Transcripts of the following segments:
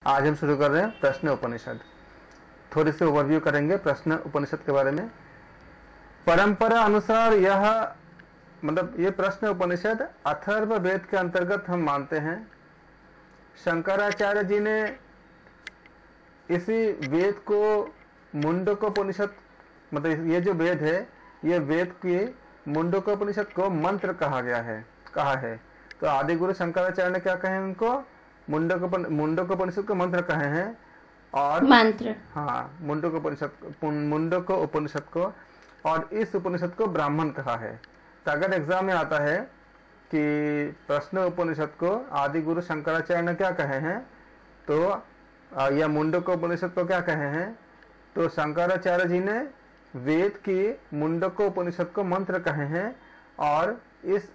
आज हम शुरू कर रहे हैं प्रश्न उपनिषद। थोड़ी सी ओवरव्यू करेंगे प्रश्न उपनिषद के बारे में। परंपरा अनुसार यह ये प्रश्न उपनिषद अथर्व वेद के अंतर्गत हम मानते हैं। शंकराचार्य जी ने इसी वेद को मुंडकोपनिषद ये जो वेद है, ये वेद की मुंडकोपनिषद को मंत्र कहा है। तो आदि गुरु शंकराचार्य ने क्या कहे, उनको मुंडकोपनिषद को मंत्र कहे हैं। और मंत्र, हाँ, मुंडको उपनिषद को, और इस उपनिषद को ब्राह्मण कहा है। तो अगर एग्जाम में आता है कि प्रश्न उपनिषद को आदि गुरु शंकराचार्य ने क्या कहे हैं, तो या मुंडको उपनिषद को क्या कहे हैं, तो शंकराचार्य जी ने वेद की मुंडको उपनिषद को मंत्र कहे हैं और इस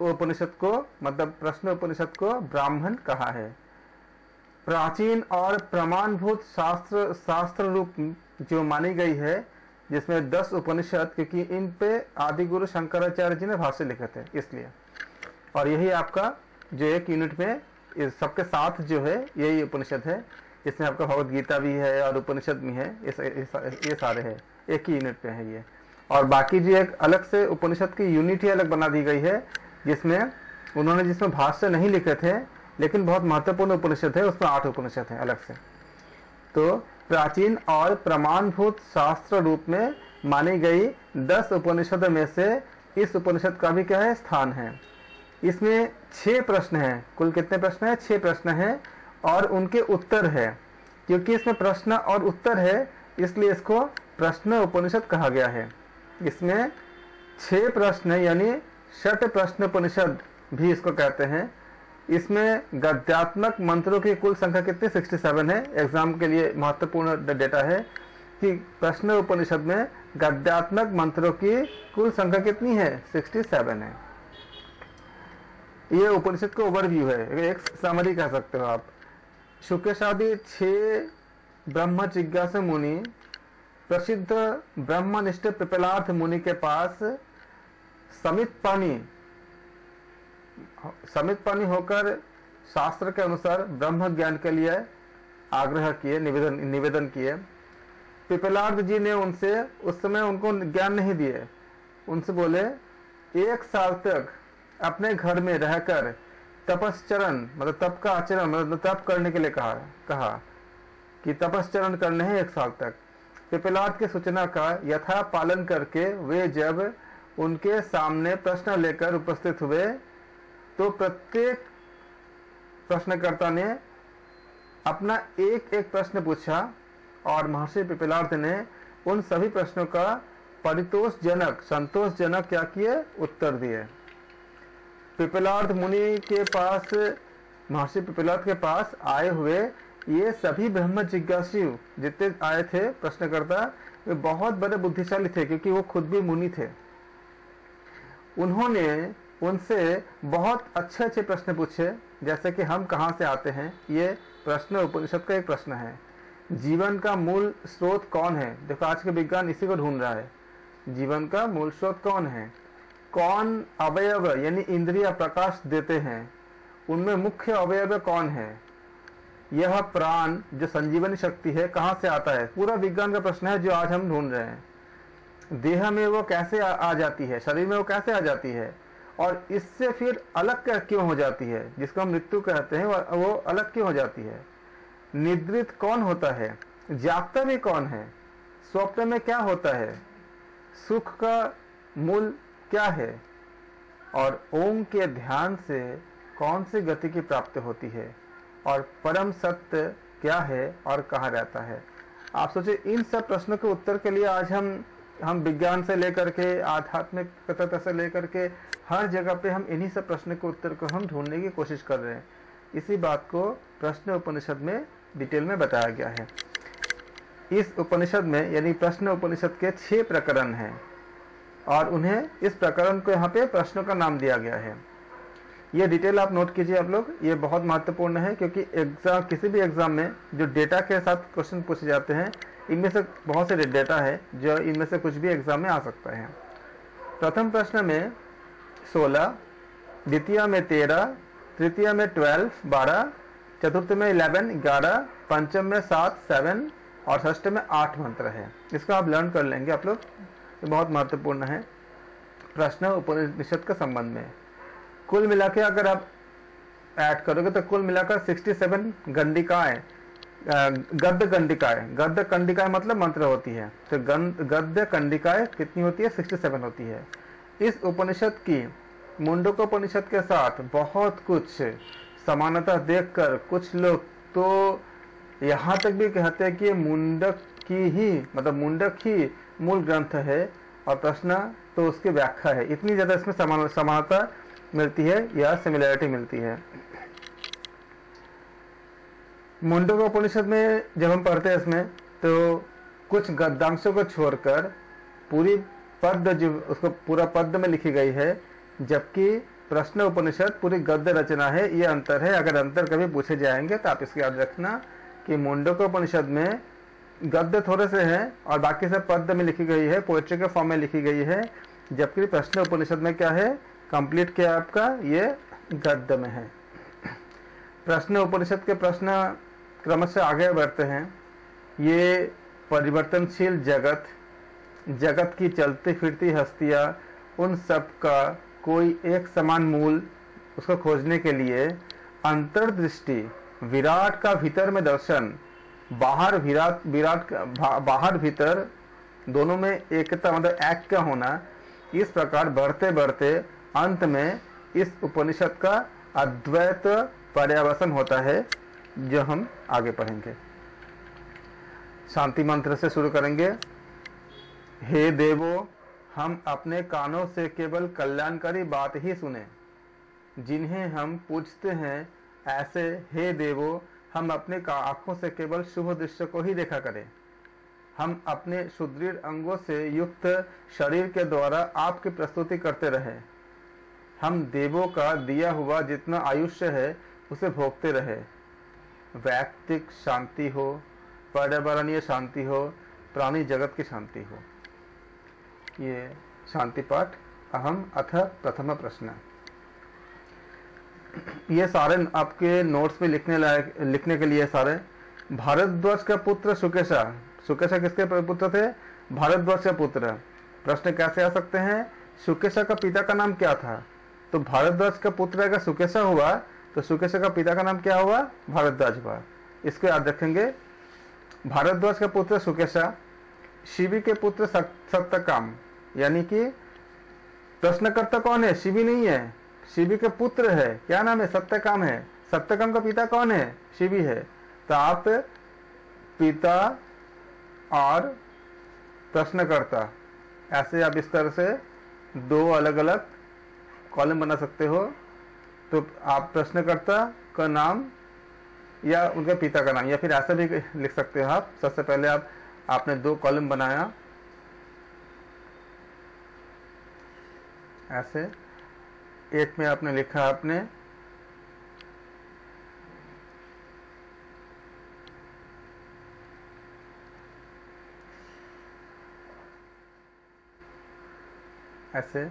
उपनिषद को प्रश्न उपनिषद को ब्राह्मण कहा है। प्राचीन और प्रमाणभूत शास्त्र रूप जो मानी गई है, जिसमें 10 उपनिषद, क्योंकि इन पे आदि गुरु शंकराचार्य जी ने भाष्य लिखे थे इसलिए। और यही आपका जो एक यूनिट में इस सबके साथ जो है यही उपनिषद है। इसमें आपका भगवद गीता भी है और उपनिषद भी है, ये सारे है, एक ही यूनिट पे है ये। और बाकी जो एक अलग से उपनिषद की यूनिट ही अलग बना दी गई है, जिसमें भाष्य नहीं लिखे थे, लेकिन बहुत महत्वपूर्ण उपनिषद है, उसमें 8 उपनिषद हैं अलग से। तो प्राचीन और प्रमाणभूत शास्त्र रूप में मानी गई 10 उपनिषद में से इस उपनिषद का भी क्या है, स्थान है। इसमें 6 प्रश्न हैं। कुल कितने प्रश्न हैं? 6 प्रश्न हैं और उनके उत्तर है। क्योंकि इसमें प्रश्न और उत्तर है, इसलिए इसको प्रश्न उपनिषद कहा गया है। इसमें 6 प्रश्न यानी षट प्रश्न उपनिषद भी इसको कहते हैं। इसमें गद्यात्मक मंत्रों की कुल संख्या कितनी? 67 है। एग्जाम के लिए महत्वपूर्ण डेटा है कि प्रश्न उपनिषद में गद्यात्मक मंत्रों की कुल संख्या कितनी है? 67 है। ये उपनिषद का ओवरव्यू है, एक समरी कह सकते हो आप। शुक्रादि 6 ब्रह्म जिज्ञासु मुनि प्रसिद्ध ब्रह्मनिष्ठ पिपलार्थ मुनि के पास समित पानी होकर शास्त्र के अनुसार ब्रह्म ज्ञान के लिए आग्रह किए, निवेदन किए। पिपलार्थ जी ने उस समय उनको ज्ञान नहीं दिए। उनसे बोले 1 साल तक अपने घर में रहकर तपश्चरण तप का आचरण तप करने के लिए कहा कि तपश्चरण करने हैं 1 साल तक। पिपलार्थ की सूचना का यथा पालन करके वे जब उनके सामने प्रश्न लेकर उपस्थित हुए, तो प्रत्येक प्रश्नकर्ता ने अपना एक प्रश्न पूछा और महर्षि पिपलार्थ ने उन सभी प्रश्नों का संतोषजनक क्या किए? उत्तर दिए। पिपलार्थ मुनि के पास, महर्षि पिपलार्थ के पास आए हुए ये सभी ब्रह्म जिज्ञासु जितने आए थे प्रश्नकर्ता, वे बहुत बड़े बुद्धिशाली थे, क्योंकि वो खुद भी मुनि थे। उन्होंने उनसे बहुत अच्छे प्रश्न पूछे, जैसे कि हम कहाँ से आते हैं। ये प्रश्न उपनिषद का एक प्रश्न है। जीवन का मूल स्रोत कौन है? देखो, आज के विज्ञान इसी को ढूंढ रहा है। जीवन का मूल स्रोत कौन है? कौन अवयव यानी इंद्रिय प्रकाश देते हैं? उनमें मुख्य अवयव कौन है? यह प्राण जो संजीवनी शक्ति है कहाँ से आता है? पूरा विज्ञान का प्रश्न है जो आज हम ढूंढ रहे हैं। देह में वो कैसे आ जाती है, शरीर में वो कैसे आ जाती है, और इससे फिर अलग क्यों हो जाती है, जिसको हम मृत्यु कहते हैं, वो अलग क्यों हो जाती है? निद्रित कौन होता है? जागता में कौन है? स्वप्न में क्या होता है? सुख का मूल क्या है? और ओम के ध्यान से कौन सी गति की प्राप्ति होती है? और परम सत्य क्या है और कहाँ रहता है? आप सोचिए, इन सब प्रश्नों के उत्तर के लिए आज हम विज्ञान से लेकर के आध्यात्मिकता से लेकर के हर जगह पे हम इन्हीं सब प्रश्न के उत्तर को हम ढूंढने की कोशिश कर रहे हैं। इसी बात को प्रश्न उपनिषद में डिटेल में बताया गया है। इस उपनिषद में यानी प्रश्न उपनिषद के 6 प्रकरण हैं और उन्हें इस प्रकरण को यहाँ पे प्रश्नों का नाम दिया गया है। ये डिटेल आप नोट कीजिए आप लोग, ये बहुत महत्वपूर्ण है, क्योंकि किसी भी एग्जाम में जो डेटा के साथ क्वेश्चन पूछे जाते हैं, इनमें से बहुत से डेटा है जो इनमें से कुछ भी एग्जाम में आ सकता है। प्रथम प्रश्न में 16, द्वितीय में 13, तृतीय में 12, चतुर्थ में 11, 11, पंचम में 7, 7 और षष्ठ में 8 मंत्र है। इसको आप लर्न कर लेंगे आप लोग, ये बहुत महत्वपूर्ण है प्रश्न उपनिषद के संबंध में। कुल मिला के अगर आप ऐड करोगे तो कुल मिलाकर 67 गंडिकाएं, गद्य कंडिकाएं, गद्य कंडिकाएं मतलब मंत्र होती है, तो गद्य कंडिकाएं कितनी होती है? 67 होती है। इस उपनिषद की मुंडकोपनिषद के साथ बहुत कुछ समानता देखकर कुछ लोग तो यहाँ तक भी कहते हैं कि मुंडक की ही मतलब मुंडक ही मूल ग्रंथ है और प्रश्न तो उसकी व्याख्या है। इतनी ज्यादा इसमें समानता मिलती है या सिमिलरिटी मिलती है। मुंडकोपनिषद में जब हम पढ़ते हैं इसमें तो कुछ गद्यांशों को छोड़कर पूरी पद जो उसको पूरा पद में लिखी गई है, जबकि प्रश्न उपनिषद पूरी गद्य रचना है। ये अंतर है। अगर अंतर कभी पूछे जाएंगे तो आप इसकी याद रखना कि मुंडकोपनिषद में गद्य थोड़े से हैं और बाकी सब पद में लिखी गई है, पोएट्री के फॉर्म में लिखी गई है, जबकि प्रश्न उपनिषद में क्या है? कंप्लीट क्या आपका ये गद्य में है। प्रश्न उपनिषद के प्रश्न क्रमशः आगे बढ़ते हैं। ये परिवर्तनशील जगत, जगत की चलती फिरती हस्तियां, उन सब का कोई एक समान मूल उसको खोजने के लिए अंतर्दृष्टि, विराट का भीतर में दर्शन, बाहर बाहर भीतर दोनों में एकता मतलब एक का होना, इस प्रकार बढ़ते बढ़ते अंत में इस उपनिषद का अद्वैत पर्यावसन होता है, जो हम आगे पढ़ेंगे। शांति मंत्र से शुरू करेंगे। हे देवो, हम अपने कानों से केवल कल्याणकारी बात ही सुने, जिन्हें हम पूजते हैं, ऐसे हे देवो हम अपने आंखों से केवल शुभ दृश्य को ही देखा करें। हम अपने सुदृढ़ अंगों से युक्त शरीर के द्वारा आपकी प्रस्तुति करते रहे। हम देवों का दिया हुआ जितना आयुष्य है उसे भोगते रहे। वैयक्तिक शांति हो, पर्यावरणीय शांति हो, प्राणी जगत की शांति हो। ये शांति पाठ अहम अथ प्रथम प्रश्न। ये सारे आपके नोट्स में लिखने के लिए सारे। भारद्वाज का पुत्र सुकेशा, सुकेशा किसके पुत्र थे? भारद्वाज का पुत्र। प्रश्न कैसे आ सकते हैं? सुकेशा का पिता का नाम क्या था? तो भारद्वाज का पुत्र अगर सुकेशा हुआ तो सुकेशा का पिता का नाम क्या हुआ? भारद्वाज हुआ। इसको याद रखेंगे। भारद्वाज का पुत्र सुकेशा, शिवी के पुत्र सत्यकाम, यानी कि प्रश्नकर्ता कौन है? शिवी नहीं है, शिवी के पुत्र है। क्या नाम है? सत्यकाम है। सत्यकाम का पिता कौन है? शिवी है। तो आप पिता और प्रश्नकर्ता ऐसे आप इस तरह से दो अलग अलग कॉलम बना सकते हो। तो आप प्रश्नकर्ता का नाम या उनके पिता का नाम या फिर ऐसा भी लिख सकते हो आप। सबसे पहले आपने दो कॉलम बनाया ऐसे। एक में आपने लिखा आपने ऐसे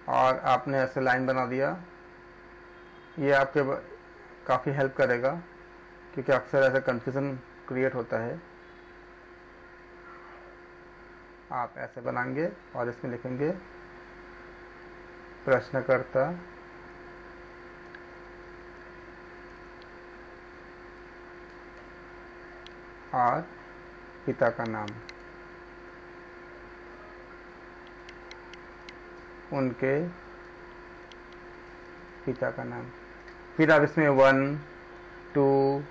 और आपने ऐसे लाइन बना दिया। ये आपके काफ़ी हेल्प करेगा क्योंकि अक्सर ऐसा कंफ्यूजन क्रिएट होता है। आप ऐसे बनाएंगे और इसमें लिखेंगे प्रश्नकर्ता और पिता का नाम, उनके पिता का नाम। फिर आप इसमें 1, 2,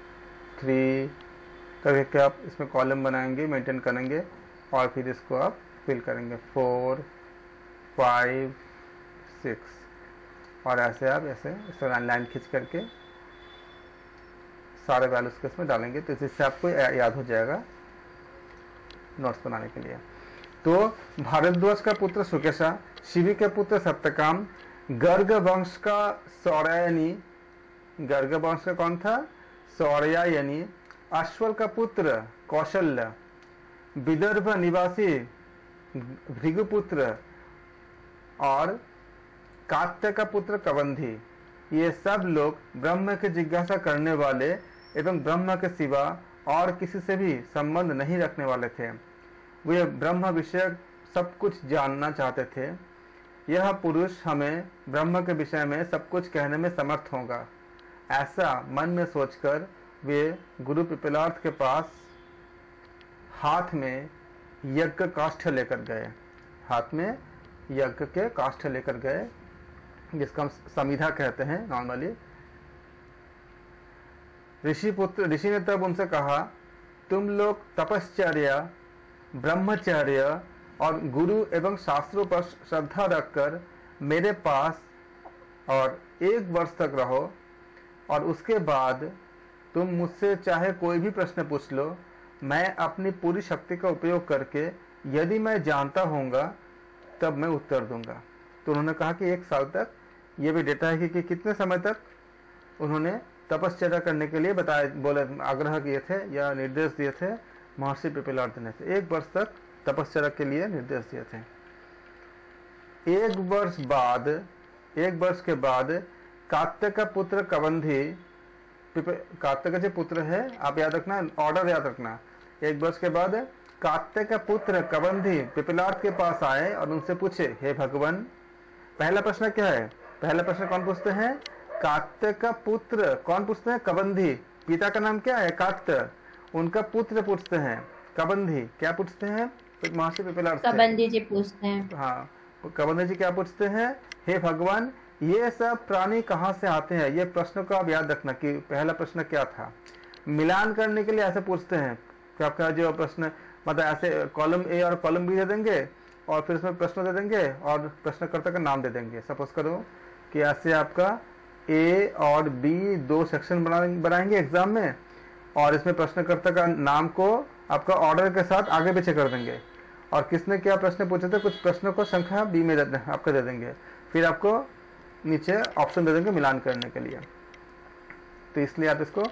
3 करके आप इसमें कॉलम बनाएंगे, मेंटेन करेंगे और फिर इसको आप फिल करेंगे 4, 5, 6 और ऐसे आप ऐसे लाइन खींच करके सारे वैल्यूज को इसमें डालेंगे। तो इससे आपको याद हो जाएगा नोट्स बनाने के लिए। तो भारद्वाज का पुत्र सुकेशा, शिवी के पुत्र सत्यकाम, गर्ग वंश का सौरयानी, गर्ग वंश का कौन था? सौरयानी, अश्वल का पुत्र कौशल्य, विदर्भ निवासी भृगुपुत्र और कात्य का पुत्र कबंधी, ये सब लोग ब्रह्म की जिज्ञासा करने वाले एवं ब्रह्म के सिवा और किसी से भी संबंध नहीं रखने वाले थे। वे ब्रह्म विषय सब कुछ जानना चाहते थे। यह पुरुष हमें ब्रह्म के विषय में सब कुछ कहने में समर्थ होगा, ऐसा मन में सोचकर वे गुरु पिपलार्थ के पास हाथ में यज्ञ काष्ठ लेकर गए। हाथ में यज्ञ के काष्ठ लेकर गए, जिसका हम समिधा कहते हैं नॉर्मली। ऋषि ने तब उनसे कहा, तुम लोग तपश्चर्या, ब्रह्मचर्य और गुरु एवं शास्त्रों पर श्रद्धा रखकर मेरे पास और 1 वर्ष तक रहो, और उसके बाद तुम मुझसे चाहे कोई भी प्रश्न पूछ लो। मैं अपनी पूरी शक्ति का उपयोग करके यदि मैं जानता होऊंगा तब मैं उत्तर दूंगा। तो उन्होंने कहा कि 1 साल तक, ये भी डेटा है कि कितने समय तक उन्होंने तपश्चर्या करने के लिए बोले आग्रह किए थे या निर्देश दिए थे महर्षि पिपलार्थ ने। 1 वर्ष तक तपश्चर्या के लिए निर्देश दिए थे। 1 वर्ष के बाद कात्य का पुत्र कबंधी, कात्य का जो पुत्र है, आप याद रखना, ऑर्डर याद रखना। 1 वर्ष के बाद कात्य का पुत्र कबंधी पिपलार्थ के पास आए और उनसे पूछे, हे भगवान, पहला प्रश्न क्या है? पहला प्रश्न कौन पूछते हैं? कात्य का पुत्र कौन पूछते हैं? कबंधी। पिता का नाम क्या है? कात्य। उनका पुत्र पूछते हैं कबंधी। क्या पूछते हैं? महर्षि पिपलार्थ से कबंधी जी पूछते हैं। हाँ, कबंधी जी क्या पूछते हैं? हे भगवान, ये सब प्राणी कहाँ से आते हैं? ये प्रश्न को आप याद रखना कि पहला प्रश्न क्या था। मिलान करने के लिए ऐसे पूछते हैं कि आपका जो प्रश्न, मतलब ऐसे कॉलम ए और कॉलम बी दे देंगे और फिर इसमें प्रश्न दे देंगे और प्रश्नकर्ता का नाम दे देंगे। सपोज करो कि ऐसे आपका ए और बी 2 सेक्शन बनाएंगे एग्जाम में, और इसमें प्रश्नकर्ता का नाम को आपका ऑर्डर के साथ आगे पीछे कर देंगे, और किसने क्या प्रश्न पूछे थे, कुछ प्रश्नों को संख्या बी में आपको दे देंगे, फिर आपको नीचे ऑप्शन दे देंगे मिलान करने के लिए। तो इसलिए आप इसको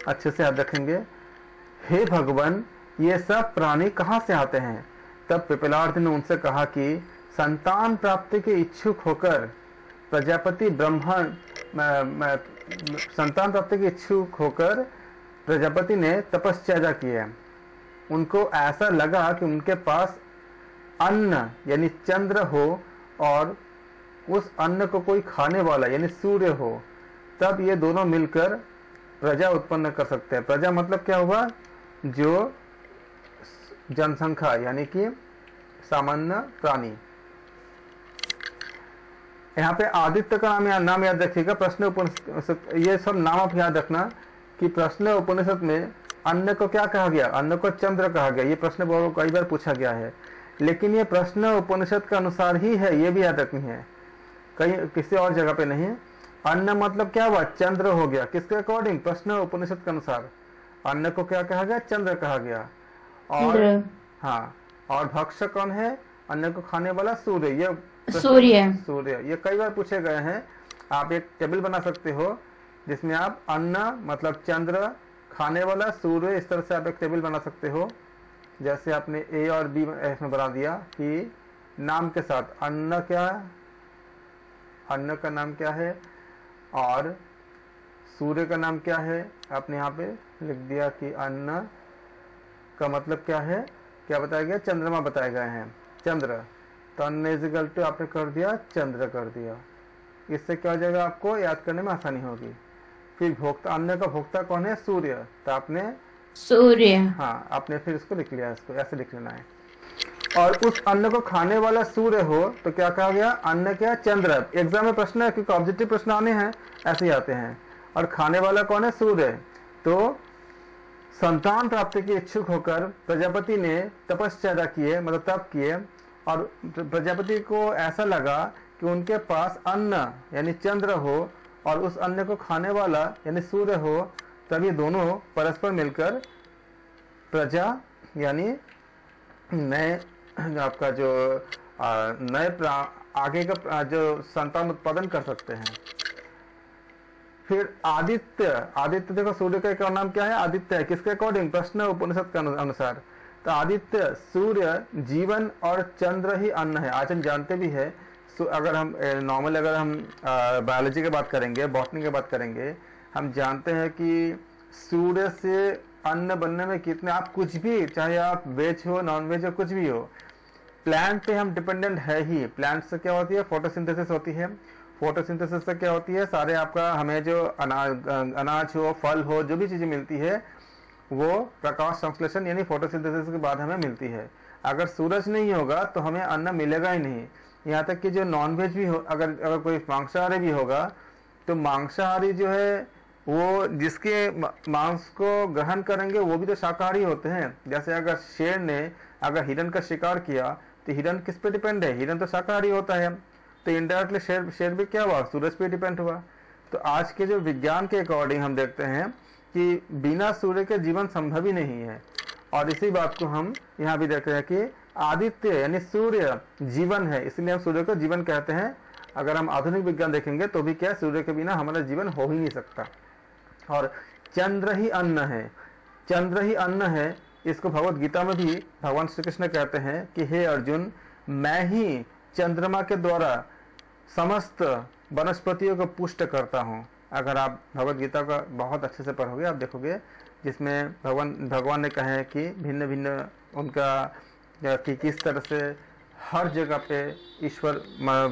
अच्छे से याद रखेंगे। हे भगवान, ये सब प्राणी कहाँ से आते हैं? तब पिपलार्थ ने उनसे कहा कि संतान प्राप्ति के इच्छुक होकर प्रजापति प्रजापति ने तपश्चर्या की है। उनको ऐसा लगा कि उनके पास अन्न यानी चंद्र हो और उस अन्न को कोई खाने वाला यानी सूर्य हो, तब ये दोनों मिलकर प्रजा उत्पन्न कर सकते हैं। प्रजा मतलब क्या हुआ? जो जनसंख्या यानी कि सामान्य प्राणी। यहाँ पे आदित्य का नाम याद रखिएगा। प्रश्न उपनिषद, ये सब नाम आप याद रखना कि प्रश्न उपनिषद में अन्न को क्या कहा गया? अन्न को चंद्र कहा गया। ये प्रश्न कई बार पूछा गया है, लेकिन ये प्रश्न उपनिषद के अनुसार ही है, ये भी याद रखनी है, कहीं किसी और जगह पे नहीं। अन्न मतलब क्या हुआ? चंद्र हो गया। किसके अकॉर्डिंग? प्रश्न उपनिषद के अनुसार अन्न को क्या कहा गया? चंद्र कहा गया। और हाँ, और भक्ष्य कौन है? अन्न को खाने वाला सूर्य। ये सूर्य ये कई बार पूछे गए हैं। आप एक टेबल बना सकते हो जिसमें आप अन्न मतलब चंद्र, खाने वाला सूर्य, इस तरह से आप एक टेबल बना सकते हो। जैसे आपने ए और बी इसमें बना दिया कि नाम के साथ अन्न क्या, अन्न का नाम क्या है और सूर्य का नाम क्या है। आपने यहाँ पे लिख दिया कि अन्न का मतलब क्या है, क्या बताया गया? चंद्रमा बताए गए हैं, चंद्र। तो अन्न इज इक्वल टू आपने कर दिया चंद्र कर दिया। इससे क्या हो जाएगा? आपको याद करने में आसानी होगी। फिर भोक्ता, अन्न का भोक्ता कौन है? सूर्य। तो आपने सूर्य, हाँ, आपने फिर इसको लिख लिया, इसको ऐसे लिख लेना है। और उस अन्न को खाने वाला सूर्य हो तो क्या कहा गया? अन्न क्या? चंद्र। एग्जाम में प्रश्न है, क्योंकि ऑब्जेक्टिव प्रश्न आने हैं ऐसे ही आते हैं। और खाने वाला कौन है? सूर्य। तो संतान प्राप्ति के इच्छुक होकर प्रजापति ने तपश्चर्या किए, मतलब तप किए, और प्रजापति को ऐसा लगा कि उनके पास अन्न यानी चंद्र हो और उस अन्न को खाने वाला यानी सूर्य हो, तभी दोनों परस्पर मिलकर प्रजा यानी नए आपका जो नए आगे का जो संतान उत्पादन कर सकते हैं। फिर आदित्य देखो, सूर्य का एक और नाम क्या है? आदित्य है। किसके अकॉर्डिंग? प्रश्न उपनिषद के अनुसार। तो आदित्य, सूर्य, जीवन और चंद्र ही अन्न है। आज हम जानते भी है अगर हम नॉर्मल अगर हम बायोलॉजी की बात करेंगे, बॉटनी की बात करेंगे, हम जानते हैं कि सूर्य से अन्न बनने में कितने, आप कुछ भी, चाहे आप वेज हो नॉन वेज हो कुछ भी हो, प्लांट पे हम डिपेंडेंट है ही। प्लांट से क्या होती है, फोटोसिंथेसिस होती है। फोटोसिंथेसिस से क्या होती है, सारे आपका हमें जो अनाज हो, फल हो, जो भी चीजें मिलती है वो प्रकाश संश्लेषण यानी फोटोसिंथेसिस के बाद हमें मिलती है। अगर सूरज नहीं होगा तो हमें अन्न मिलेगा ही नहीं। यहाँ तक कि जो नॉन वेज भी हो, अगर कोई मांसाहारी भी होगा तो मांसाहारी जो है वो जिसके मांस को ग्रहण करेंगे वो भी तो शाकाहारी होते हैं। जैसे अगर शेर ने अगर हिरण का शिकार किया तो हिरण किस पे डिपेंड है, हिरण तो शाकाहारी होता है, तो इनडायरेक्टली शेर भी क्या हुआ, सूरज पे डिपेंड हुआ। तो आज के जो विज्ञान के अकॉर्डिंग हम देखते हैं कि बिना सूर्य के जीवन संभव ही नहीं है। और इसी बात को हम यहाँ भी देख रहे हैं कि आदित्य यानी सूर्य जीवन है, इसलिए हम सूर्य को जीवन कहते हैं। अगर हम आधुनिक विज्ञान देखेंगे तो भी क्या, सूर्य के बिना हमारा जीवन हो ही नहीं सकता। और चंद्र ही अन्न है, चंद्र ही अन्न है, इसको भगवत गीता में भी भगवान श्री कृष्ण कहते हैं कि हे अर्जुन, मैं ही चंद्रमा के द्वारा समस्त वनस्पतियों को पुष्ट करता हूँ। अगर आप भगवत गीता का बहुत अच्छे से पढ़ोगे आप देखोगे जिसमें भगवान ने कहा है कि भिन्न भिन्न उनका कि किस तरह से हर जगह पे ईश्वर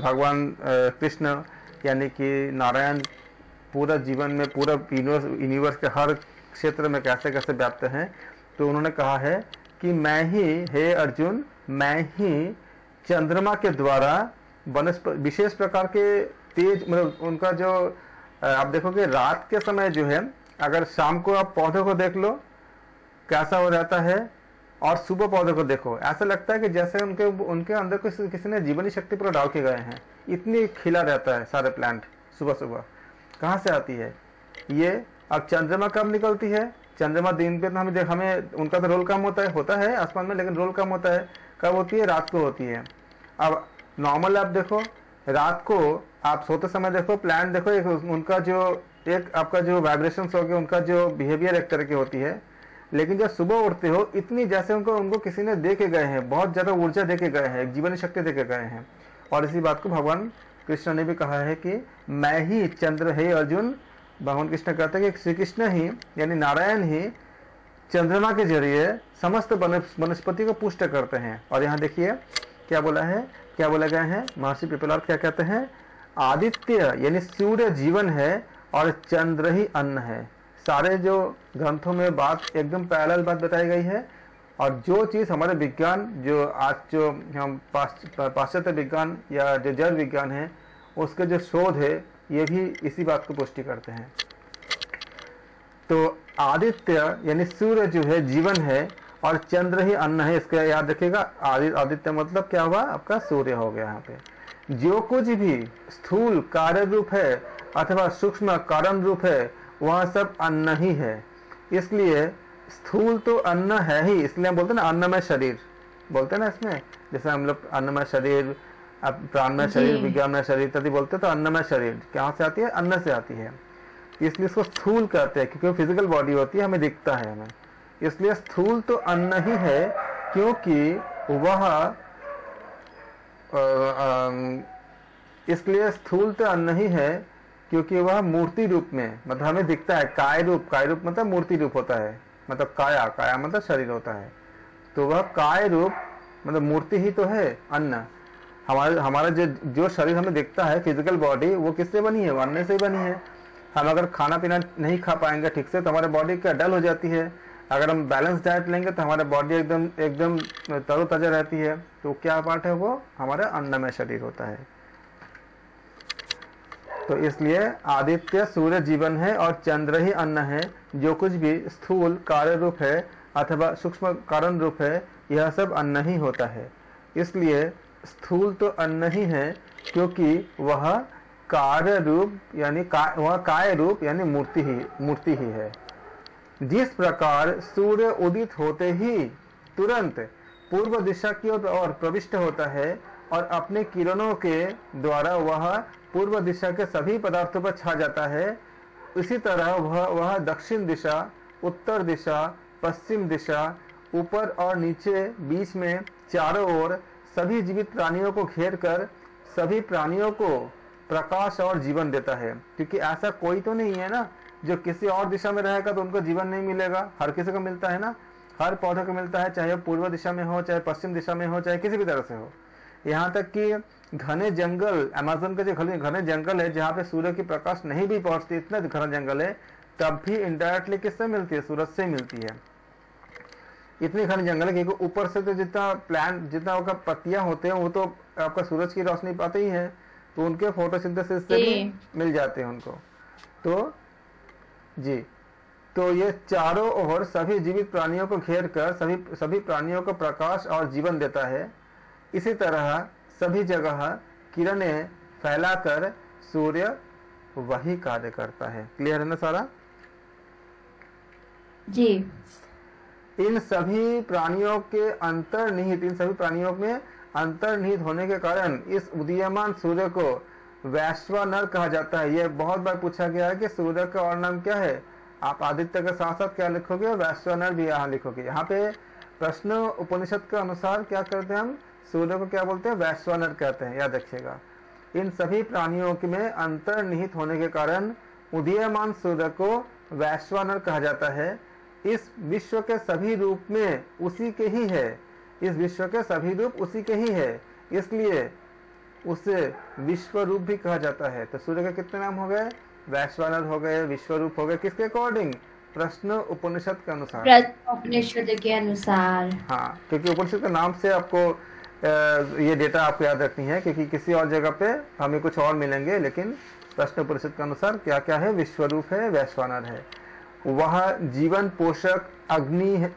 भगवान कृष्ण यानी कि नारायण पूरा जीवन में पूरा यूनिवर्स के हर क्षेत्र में कैसे कैसे व्याप्त हैं। तो उन्होंने कहा है कि मैं ही, हे अर्जुन, मैं ही चंद्रमा के द्वारा वनस्पति विशेष प्रकार के तेज, मतलब उनका जो आप देखोगे रात के समय जो है, अगर शाम को आप पौधों को देख लो कैसा हो जाता है, और सुबह पौधों को देखो ऐसा लगता है कि जैसे उनके अंदर किसी ने जीवनी शक्ति पूरा डाल के गए हैं। इतनी खिला रहता है सारे प्लांट सुबह सुबह। कहाँ से आती है ये? अब चंद्रमा कब निकलती है? चंद्रमा दिन पे तो हमें उनका तो रोल कम होता है आसमान में, लेकिन रोल कम होता है। कब होती है? रात को होती है। अब नॉर्मल आप देखो, रात को आप सोते समय देखो, प्लांट देखो, एक उनका जो एक आपका जो वाइब्रेशंस हो गया, उनका जो बिहेवियर एक तरह की होती है। लेकिन जब सुबह उठते हो इतनी जैसे उनको किसी ने दे के गए हैं, बहुत ज्यादा ऊर्जा दे के गए हैं, जीवन शक्ति दे के गए हैं। और इसी बात को भगवान कृष्ण ने भी कहा है कि मैं ही चंद्र, हे अर्जुन, भगवान कृष्ण कहते हैं कि श्री कृष्ण ही यानी नारायण ही चंद्रमा के जरिए समस्त वनस्पति को पुष्ट करते हैं। और यहाँ देखिए क्या बोला है, क्या बोला गया है, महर्षि पिपलाद क्या कहते हैं, आदित्य यानी सूर्य जीवन है और चंद्र ही अन्न है। सारे जो ग्रंथों में बात एकदम पैरेलल बात बताई गई है। और जो चीज हमारे विज्ञान जो आज जो हम पाश्चात्य विज्ञान या जो जड़ विज्ञान है उसके जो शोध है ये भी इसी बात को पुष्टि करते हैं। तो आदित्य यानी सूर्य जो है जीवन है और चंद्र ही अन्न है, इसका याद रखिएगा। आदित्य मतलब क्या हुआ, आपका सूर्य हो गया। यहाँ पे जो कुछ भी स्थूल कार्य रूप है अथवा सूक्ष्म कारण रूप है वह सब अन्न ही है। इसलिए स्थूल तो अन्न है ही, इसलिए हम बोलते हैं ना अन्नमय शरीर, बोलते हैं ना इसमें, जैसे हम लोग अन्नमय शरीर, प्राणमय शरीर, विज्ञानमय शरीर इत्यादि बोलते हैं। तो अन्नमय शरीर कहाँ से आती है? अन्न से आती है। इसलिए इसको स्थूल कहते हैं क्योंकि फिजिकल बॉडी होती है, हमें दिखता है हमें। इसलिए स्थूल तो अन्न ही है क्योंकि वह इसलिए स्थूल तो अन्न ही है क्योंकि वह मूर्ति रूप में, मतलब हमें दिखता है। काय रूप मतलब मूर्ति रूप होता है, मतलब काया मतलब शरीर होता है। तो वह काय रूप मतलब मूर्ति ही तो है अन्न। हमारा जो शरीर हमें दिखता है फिजिकल बॉडी, वो किससे बनी है? वो अन्न से बनी है। हम अगर खाना पीना नहीं खा पाएंगे ठीक से तो हमारे बॉडी क्या डल हो जाती है। अगर हम बैलेंस डाइट लेंगे तो हमारा बॉडी एकदम तरोताजा रहती है। तो क्या पार्ट है? वो हमारा अन्नमय शरीर होता है। तो इसलिए आदित्य सूर्य जीवन है और चंद्र ही अन्न है। जो कुछ भी स्थूल कार्य रूप है अथवा सूक्ष्म कारण रूप है यह सब अन्न ही होता है। इसलिए स्थूल तो अन्न ही है क्योंकि वह कार्य रूप यानी वह काय रूप यानी मूर्ति ही है। जिस प्रकार सूर्य उदित होते ही तुरंत पूर्व दिशा की ओर प्रविष्ट होता है और अपने किरणों के द्वारा वह पूर्व दिशा के सभी पदार्थों पर छा जाता है, इसी तरह वह दक्षिण दिशा, उत्तर दिशा, पश्चिम दिशा, ऊपर और नीचे, बीच में, चारों ओर सभी जीवित प्राणियों को घेर कर सभी प्राणियों को प्रकाश और जीवन देता है, क्योंकि ऐसा कोई तो नहीं है ना जो किसी और दिशा में रहेगा तो उनको जीवन नहीं मिलेगा। हर किसी को मिलता है ना, हर पौधे को मिलता है, चाहे पूर्व दिशा में हो, चाहे पश्चिम दिशा में हो, चाहे किसी भी तरह से हो। यहाँ तक कि घने जंगल, अमेज़न के जो घने जंगल है जहाँ पे सूर्य की प्रकाश नहीं भी पहुंचती, इतना घना जंगल है, तब भी इनडायरेक्टली किससे मिलती है? सूरज से मिलती है। इतनी घने जंगल है क्योंकि ऊपर से तो जितना प्लांट, जितना आपका पत्तियां होते हैं वो तो आपका सूरज की रोशनी पाते ही है, तो उनके फोटोसिंथेसिस से भी मिल जाते हैं उनको। तो जी, तो ये चारों ओर सभी जीवित प्राणियों को घेर कर सभी प्राणियों को प्रकाश और जीवन देता है। इसी तरह सभी जगह किरणें फैलाकर सूर्य वही कार्य करता है। क्लियर है ना सारा? जी। इन सभी प्राणियों में अंतर्निहित होने के कारण इस उदीयमान सूर्य को वैश्वानर कहा जाता है। यह बहुत बार पूछा गया है कि सूर्य का और नाम क्या है। आप आदित्य के साथ साथ क्या लिखोगे? वैश्वानर भी यहाँ लिखोगे। यहाँ पे प्रश्न उपनिषद के अनुसार क्या करते हैं हम? सूर्य को क्या बोलते हैं? वैश्वानर कहते हैं, याद रखिएगा। इन सभी प्राणियों में अंतर्निहित होने के कारण उदीयमान सूर्य को वैश्वानर कहा जाता है। इस विश्व के सभी रूप में उसी के ही है, इस विश्व के सभी रूप उसी के ही है, इसलिए उसे विश्व रूप भी कहा जाता है। तो सूर्य के कितने नाम हो गए? वैश्वानर हो गए, विश्व रूप हो गए। किसके अकॉर्डिंग? प्रश्न उपनिषद के अनुसार, उपनिषद के अनुसार। हाँ, क्योंकि उपनिषद के नाम से आपको ये डेटा आपको याद रखनी है, क्योंकि किसी और जगह पे हमें कुछ और मिलेंगे, लेकिन प्रश्न उपनिषद के अनुसार क्या क्या है? विश्व रूप है, वैश्वानर है। वह जीवन पोषक अग्नि है।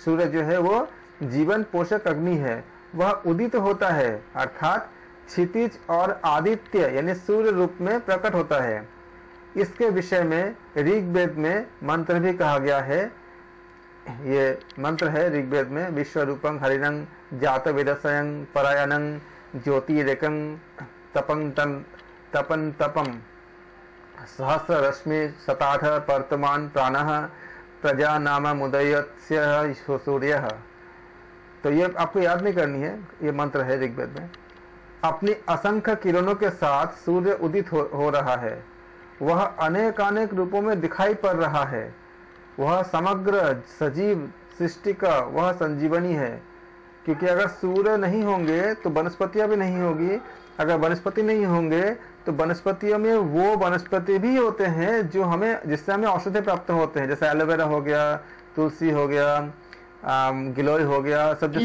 सूर्य जो है वो जीवन पोषक अग्नि है। वह उदित होता है, अर्थात क्षितिज और आदित्य यानी सूर्य रूप में प्रकट होता है। इसके विषय में ऋग्वेद में मंत्र भी कहा गया है। ये मंत्र है ऋग्वेद में, विश्व रूपं हरिणं जात वेदसयं परायणं ज्योतिरेकं तपन तपम सहस्र रश्मि शताठ वर्तमान प्राणः प्रजा नाम मुदयस्य सूर्यः। तो ये आपको याद नहीं करनी है, ये मंत्र है ऋग्वेद में। अपनी असंख्य किरणों के साथ सूर्य उदित हो रहा है। वह अनेकानेक रूपों में दिखाई पड़ रहा है। वह समग्र सजीव सृष्टि का वह संजीवनी है, क्योंकि अगर सूर्य नहीं होंगे तो वनस्पतियां भी नहीं होगी। अगर वनस्पति नहीं होंगे तो वनस्पतियों में वो वनस्पति भी होते हैं जो जिससे हमें औषधि प्राप्त होते हैं, जैसे एलोवेरा हो गया, तुलसी हो गया, गिलोय हो गया, सब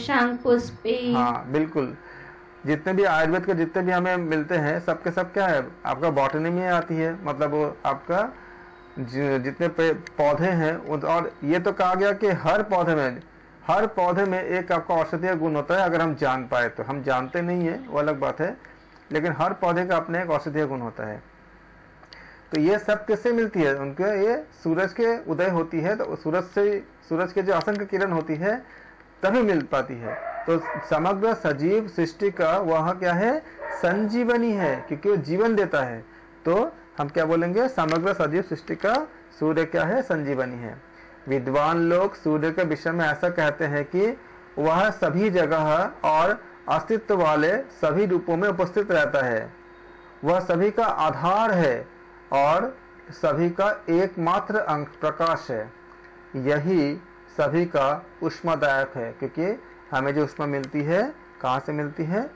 शंखपुष्पी। हाँ बिल्कुल, जितने भी आयुर्वेद के जितने भी हमें मिलते हैं सबके सब क्या है? आपका बॉटनी में आती है, मतलब वो आपका जितने पौधे हैं। और ये तो कहा गया कि हर पौधे में एक आपका औषधीय गुण होता है, अगर हम जान पाए तो। हम जानते नहीं है वो अलग बात है, लेकिन हर पौधे का अपने एक औषधीय गुण होता है। तो ये सब किससे मिलती है? उनके ये सूरज के उदय होती है, तो सूरज के जो असंख्य किरण होती है तभी मिल पाती है। तो समग्र सजीव सृष्टि का वह क्या है? संजीवनी है, क्योंकि वो जीवन देता है। तो हम क्या बोलेंगे? समग्र सजीव सृष्टि का सूर्य क्या है? संजीवनी है। विद्वान लोग सूर्य के विषय में ऐसा कहते हैं कि वह सभी जगह और अस्तित्व वाले सभी रूपों में उपस्थित रहता है। वह सभी का आधार है और सभी का एकमात्र अंक प्रकाश है। यही सभी का उष्मादायक है, क्योंकि हमें जो उष्मा मिलती है कहाँ से मिलती है?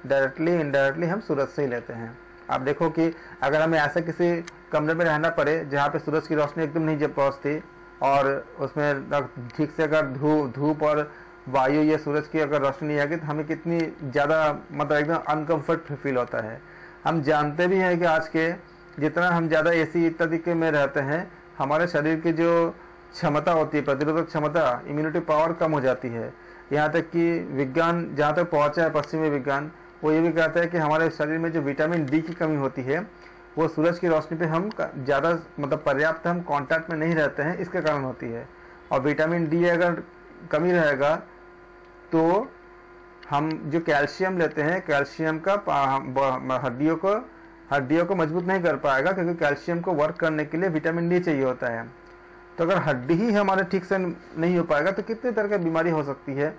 डायरेक्टली इनडायरेक्टली हम सूरज से ही लेते हैं। आप देखो कि अगर हमें ऐसे किसी कमरे में रहना पड़े जहाँ पे सूरज की रोशनी एकदम नहीं जब पहुँचती, और उसमें ठीक से अगर धूप और वायु या सूरज की अगर रोशनी नहीं आएगी तो हमें कितनी ज़्यादा मतलब एकदम अनकम्फर्ट फील होता है। हम जानते भी हैं कि आज के जितना हम ज़्यादा एसी इत्यादि के में रहते हैं, हमारे शरीर की जो क्षमता होती है, प्रतिरोधक क्षमता, इम्यूनिटी पावर कम हो जाती है। यहाँ तक कि विज्ञान जहाँ तक पहुँचा है, पश्चिमी विज्ञान, वो ये भी कहता है कि हमारे शरीर में जो विटामिन डी की कमी होती है वो सूरज की रोशनी पे हम ज़्यादा मतलब पर्याप्त हम कांटेक्ट में नहीं रहते हैं, इसके कारण होती है। और विटामिन डी अगर कमी रहेगा तो हम जो कैल्शियम लेते हैं, कैल्शियम का हड्डियों को मजबूत नहीं कर पाएगा, क्योंकि कैल्शियम को वर्क करने के लिए विटामिन डी चाहिए होता है। तो अगर हड्डी ही हमारे ठीक से नहीं हो पाएगा तो कितने तरह की बीमारी हो सकती है।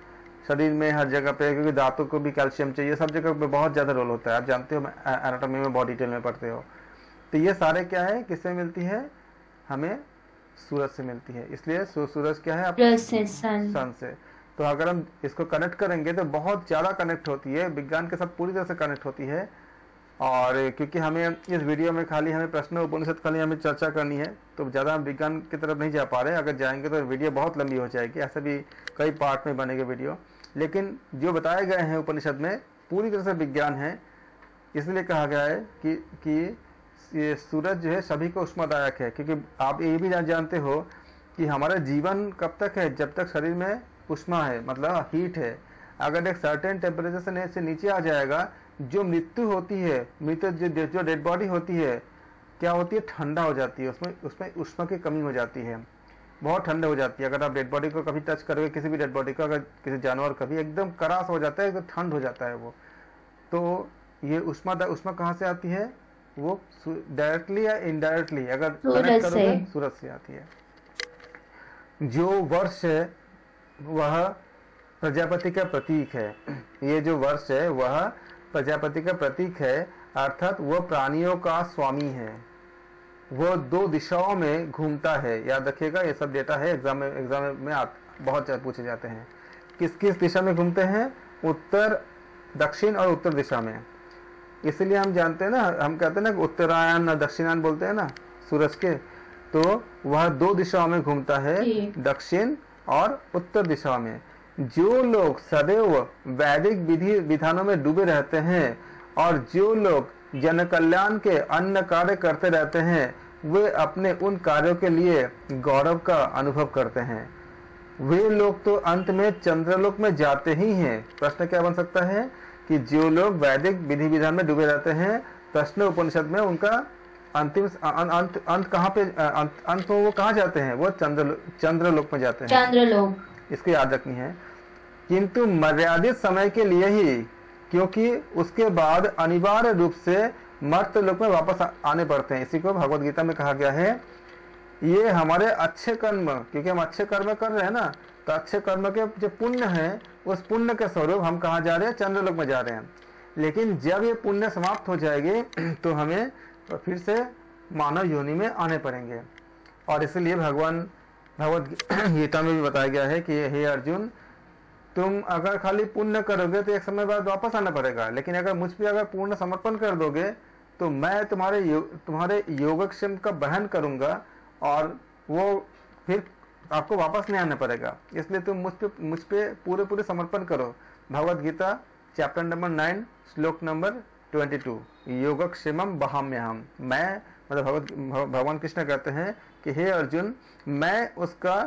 शरीर में हर जगह पे, क्योंकि दांतों को भी कैल्शियम चाहिए, सब जगह पे बहुत ज़्यादा रोल होता है। आप जानते हो, एनाटॉमी में बहुत डिटेल में पढ़ते हो। तो ये सारे क्या है, किससे मिलती है, हमें सूरज से मिलती है। इसलिए सूरज क्या है, सन से। तो अगर हम इसको कनेक्ट करेंगे तो बहुत ज़्यादा कनेक्ट होती है, विज्ञान के साथ पूरी तरह से कनेक्ट होती है। और क्योंकि हमें इस वीडियो में खाली हमें प्रश्न उपनिषद खाली हमें चर्चा करनी है, तो ज़्यादा हम विज्ञान की तरफ नहीं जा पा रहे। अगर जाएंगे तो वीडियो बहुत लंबी हो जाएगी, ऐसे भी कई पार्ट में बनेगा वीडियो। लेकिन जो बताए गए हैं उपनिषद में पूरी तरह से विज्ञान है। इसलिए कहा गया है कि ये सूरज जो है सभी को उष्मादायक है, क्योंकि आप ये भी जानते हो कि हमारा जीवन कब तक है, जब तक शरीर में उष्मा है, मतलब हीट है। अगर एक सर्टेन टेम्परेचर से नीचे आ जाएगा, जो मृत्यु होती है, मृत्यु जो डेड बॉडी होती है, क्या होती है, ठंडा हो जाती है, उसमें उष्मा की कमी हो जाती है, बहुत ठंडा हो जाती है। अगर आप डेड बॉडी को कभी टच करोगे, किसी भी डेड बॉडी को, अगर किसी जानवर का भी, एकदम करास हो जाता है, एकदम ठंड हो जाता है वो। तो ये उष्मा कहाँ से आती है, वो डायरेक्टली या इनडायरेक्टली अगर कनेक्ट करोगे, सूरज से आती है। जो वर्ष है वह प्रजापति का प्रतीक है। ये जो वर्ष है वह प्रजापति का प्रतीक है, अर्थात वह प्राणियों का स्वामी है। वो 2 दिशाओं में घूमता है। याद रखिएगा, ये सब डेटा है, एग्जाम में बहुत पूछे जाते हैं। किस किस दिशा में घूमते हैं, उत्तर, दक्षिण और उत्तर दिशा में। इसलिए हम जानते हैं ना, हम कहते हैं ना उत्तरायण और दक्षिणायन बोलते हैं ना सूरज के। तो वह 2 दिशाओं में घूमता है, दक्षिण और उत्तर दिशा में। जो लोग सदैव वैदिक विधि विधानों में डूबे रहते हैं और जो लोग जन कल्याण के अन्य कार्य करते रहते हैं, वे अपने उन कार्यों के लिए गौरव का अनुभव करते हैं। वे लोग तो अंत में चंद्रलोक में जाते ही हैं। प्रश्न क्या बन सकता है कि जो लोग वैदिक विधि विधान में डूबे रहते हैं, प्रश्न उपनिषद में उनका अंतिम अंत कहाँ पे, अंत वो कहाँ जाते हैं, वो चंद्रलोक में जाते हैं। चंद्रलोक, इसको याद रखनी है। किंतु मर्यादित समय के लिए ही, क्योंकि उसके बाद अनिवार्य रूप से मर्त्यलोक में वापस आने पड़ते हैं। इसी को भगवत गीता में कहा गया है। ये हमारे अच्छे कर्म, क्योंकि हम अच्छे कर्म कर रहे हैं ना, तो अच्छे कर्म के जो पुण्य है, उस पुण्य के स्वरूप हम कहाँ जा रहे हैं, चंद्रलोक में जा रहे हैं। लेकिन जब ये पुण्य समाप्त हो जाएंगे तो हमें फिर से मानव योनि में आने पड़ेंगे। और इसलिए भगवत गीता में भी बताया गया है कि हे अर्जुन, तुम अगर खाली पुण्य करोगे तो एक समय बाद वापस आना पड़ेगा, लेकिन अगर मुझ पे अगर पूर्ण समर्पण कर दोगे तो मैं तुम्हारे योगक्षेम का वहन करूंगा और वो फिर आपको वापस नहीं आना पड़ेगा। इसलिए तुम मुझ पे पूरे समर्पण करो। भगवत गीता चैप्टर नंबर 9 श्लोक नंबर 22, योगक्षेमम वहाम्यहम। मैं मतलब भगवान कृष्ण कहते हैं कि हे अर्जुन, मैं उसका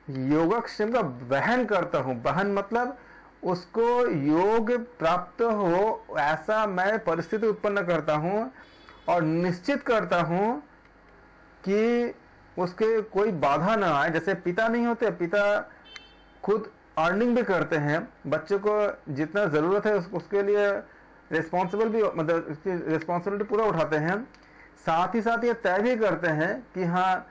योगक्षेम का वहन करता हूँ। वहन मतलब उसको योग प्राप्त हो ऐसा मैं परिस्थिति उत्पन्न करता हूँ और निश्चित करता हूँ कि उसके कोई बाधा ना आए। जैसे पिता नहीं होते, पिता खुद अर्निंग भी करते हैं, बच्चों को जितना ज़रूरत है उसके लिए रिस्पॉन्सिबल भी, मतलब उसकी रिस्पॉन्सिबिलिटी पूरा उठाते हैं। साथ ही साथ ये तय भी करते हैं कि हाँ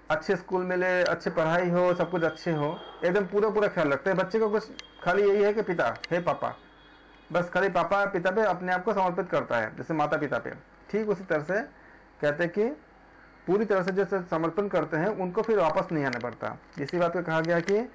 अच्छे स्कूल मिले, अच्छी पढ़ाई हो, सब कुछ अच्छे हो, एकदम पूरा ख्याल रखते हैं। बच्चे को कुछ खाली यही है कि पिता, हे पापा, बस खाली पापा पिता पे अपने आप को समर्पित करता है, जैसे माता पिता पे। ठीक उसी तरह से कहते हैं कि पूरी तरह से जैसे समर्पण करते हैं उनको फिर वापस नहीं आना पड़ता। इसी बात को कहा गया कि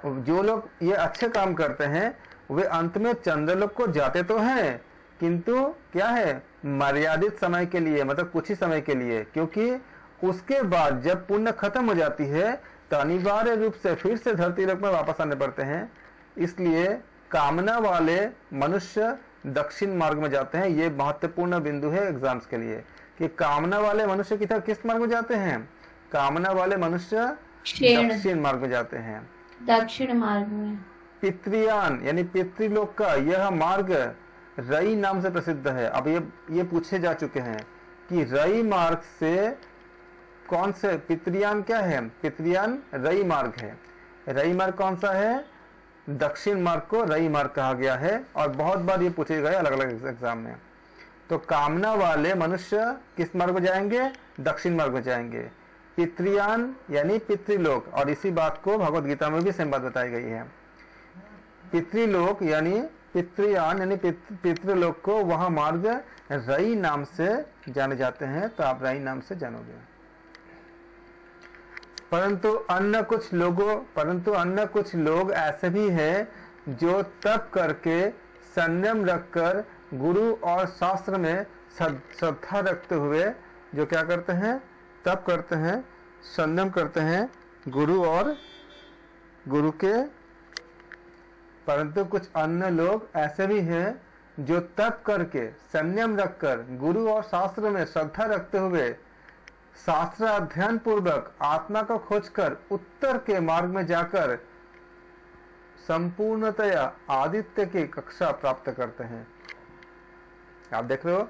जो लोग ये अच्छे काम करते हैं वे अंत में चंद्रलोक को जाते तो हैं, किंतु क्या है, मर्यादित समय के लिए, मतलब कुछ ही समय के लिए, क्योंकि उसके बाद जब पुण्य खत्म हो जाती है तो अनिवार्य रूप से फिर से धरती लोक में वापस आने पड़ते हैं। इसलिए कामना वाले मनुष्य दक्षिण मार्ग में जाते हैं। ये महत्वपूर्ण बिंदु है एग्जाम्स के लिए कि कामना वाले मनुष्य किस मार्ग में जाते हैं, कामना वाले मनुष्य दक्षिण मार्ग में जाते हैं। दक्षिण मार्ग में पितृयान यानी पितृलोक का यह मार्ग रई नाम से प्रसिद्ध है। अब ये पूछे जा चुके हैं कि रई मार्ग से कौन से, पितृयान क्या है, पितृयान रई मार्ग है। रई मार्ग कौन सा है, दक्षिण मार्ग को रई मार्ग कहा गया है और बहुत बार ये पूछे गए अलग अलग एग्जाम में। तो कामना वाले मनुष्य किस मार्ग में जाएंगे, दक्षिण मार्ग में जाएंगे। पितृयान यानी पितृलोक, और इसी बात को भगवत गीता में भी सेम बात बताई गई है। पितृलोक यानी पितृयान यानी पितृलोक को वहां मार्ग रई नाम से जाने जाते हैं, तो आप रई नाम से जानोगे। परंतु अन्य कुछ लोग ऐसे भी हैं जो तप करके संयम रखकर गुरु और शास्त्र में श्रद्धा रखते हुए जो क्या करते हैं, तप करते हैं, संयम करते हैं गुरु के। परंतु कुछ अन्य लोग ऐसे भी हैं जो तप करके संयम रखकर गुरु और शास्त्र में श्रद्धा रखते हुए शास्त्र अध्ययन पूर्वक आत्मा को खोजकर उत्तर के मार्ग में जाकर संपूर्णतया आदित्य की कक्षा प्राप्त करते हैं। आप देख रहे हो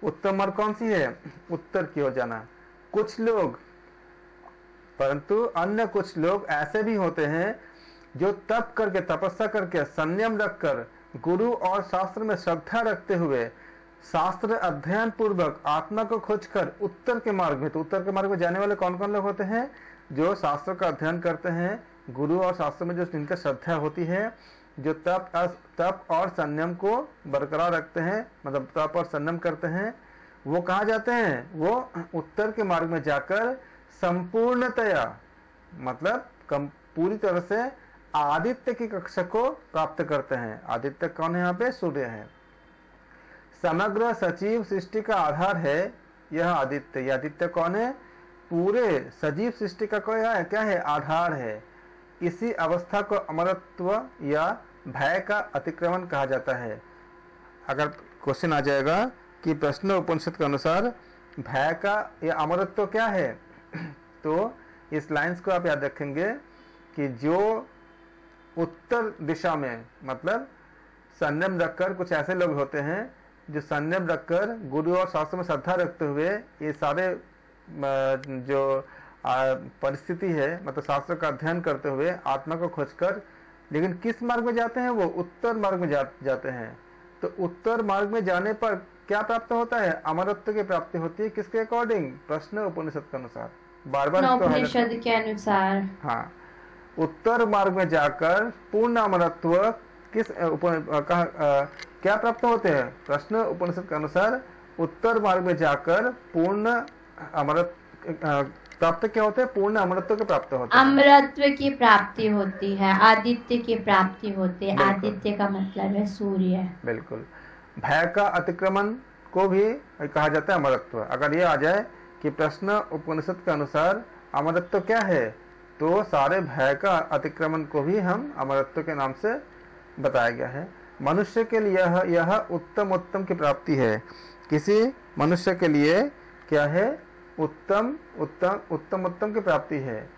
उत्तम मार्ग कौन सी है, उत्तर की ओर जाना। कुछ लोग, परंतु अन्य कुछ लोग ऐसे भी होते हैं जो तप करके, तपस्या करके, संयम रखकर गुरु और शास्त्र में श्रद्धा रखते हुए शास्त्र अध्ययन पूर्वक आत्मा को खोजकर उत्तर के मार्ग में, तो उत्तर के मार्ग में जाने वाले कौन कौन लोग होते हैं, जो शास्त्र का अध्ययन करते हैं, गुरु और शास्त्र में जो जिनका श्रद्धा होती है, जो तप और संयम को बरकरार रखते हैं, मतलब तप और संयम करते हैं, वो कहाँ जाते हैं, वो उत्तर के मार्ग में जाकर संपूर्णतया मतलब पूरी तरह से आदित्य की कक्षा को प्राप्त करते हैं। आदित्य कौन है, यहाँ पे सूर्य है। समग्र सजीव सृष्टि का आधार है यह आदित्य। यह आदित्य कौन है, पूरे सजीव सृष्टि का क्या है, आधार है। इसी अवस्था को अमरत्व या भय का अतिक्रमण कहा जाता है। अगर क्वेश्चन आ जाएगा कि प्रश्न उपनिषद के अनुसार भय का या अमरत्व क्या है, तो इस लाइंस को आप याद रखेंगे कि जो उत्तर दिशा में, मतलब संयम रखकर, कुछ ऐसे लोग होते हैं जो संयम रखकर गुरु और शास्त्र में श्रद्धा रखते हुए ये सारे जो परिस्थिति है, मतलब शास्त्र का अध्ययन करते हुए आत्मा को खोजकर, लेकिन किस मार्ग में जाते हैं, वो उत्तर मार्ग में जाते हैं। तो उत्तर मार्ग में जाने पर क्या प्राप्त होता है, अमरत्व की प्राप्ति होती है। किसके अकॉर्डिंग, प्रश्न उपनिषद के अनुसार, बार बार उपनिषद के अनुसार। हाँ, उत्तर मार्ग में जाकर पूर्ण अमरत्व क्या प्राप्त होते हैं, प्रश्न उपनिषद के अनुसार उत्तर मार्ग में जाकर पूर्ण अमरत्व प्राप्त क्या होते हैं, पूर्ण अमरत्व के प्राप्त होते हैं। अमरत्व की प्राप्ति होती है, आदित्य की प्राप्ति होती है। आदित्य का मतलब है सूर्य। बिल्कुल। भय का अतिक्रमण को भी कहा जाता है अमरत्व। अगर ये आ जाए कि प्रश्न उपनिषद के अनुसार अमरत्व क्या है, तो सारे भय का अतिक्रमण को भी हम अमरत्व के नाम से बताया गया है। मनुष्य के लिए यह उत्तम की प्राप्ति है। किसी मनुष्य के लिए क्या है, उत्तम की प्राप्ति है।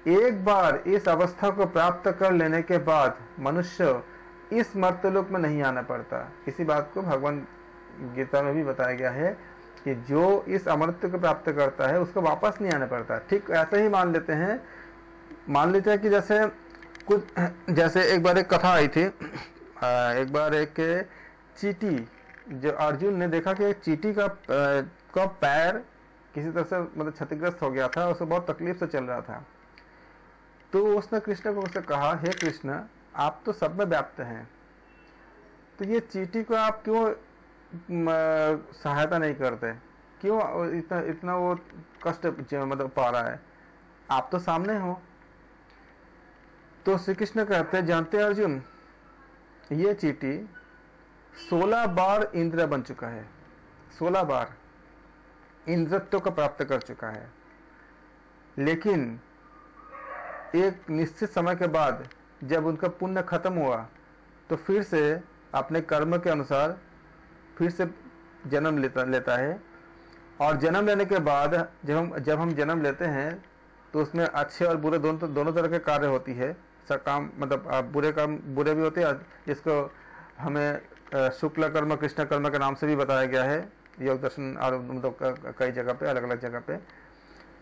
एक बार इस अवस्था को प्राप्त कर लेने के बाद मनुष्य इस मर्त्यलोक में नहीं आना पड़ता। इसी बात को भगवान गीता में भी बताया गया है कि जो इस अमरत्व को प्राप्त करता है उसको वापस नहीं आना पड़ता। ठीक ऐसे ही मान लेते हैं कि जैसे एक बार एक कथा आई थी। एक बार एक चींटी, जो अर्जुन ने देखा कि चींटी का पैर किसी तरह से मतलब क्षतिग्रस्त हो गया था, उसे बहुत तकलीफ से चल रहा था। तो उसने कृष्ण को उससे कहा, हे कृष्ण, आप तो सब में व्याप्त हैं, तो ये चींटी को आप क्यों सहायता नहीं करते, क्यों इतना वो कष्ट मतलब पा रहा है, आप तो सामने हो। तो श्री कृष्ण कहते हैं, जानते हैं अर्जुन, ये चींटी 16 बार इंद्र बन चुका है, 16 बार इंद्रत्व को प्राप्त कर चुका है, लेकिन एक निश्चित समय के बाद जब उनका पुण्य खत्म हुआ तो फिर से अपने कर्म के अनुसार फिर से जन्म लेता है। और जन्म लेने के बाद जब हम जन्म लेते हैं तो उसमें अच्छे और बुरे दोनों तरह के कार्य होती है। सब काम मतलब बुरे भी होते हैं, जिसको हमें शुक्ल कर्म कृष्ण कर्म के नाम से भी बताया गया है योग दर्शन और मतलब कई जगह पे, अलग अलग जगह पे।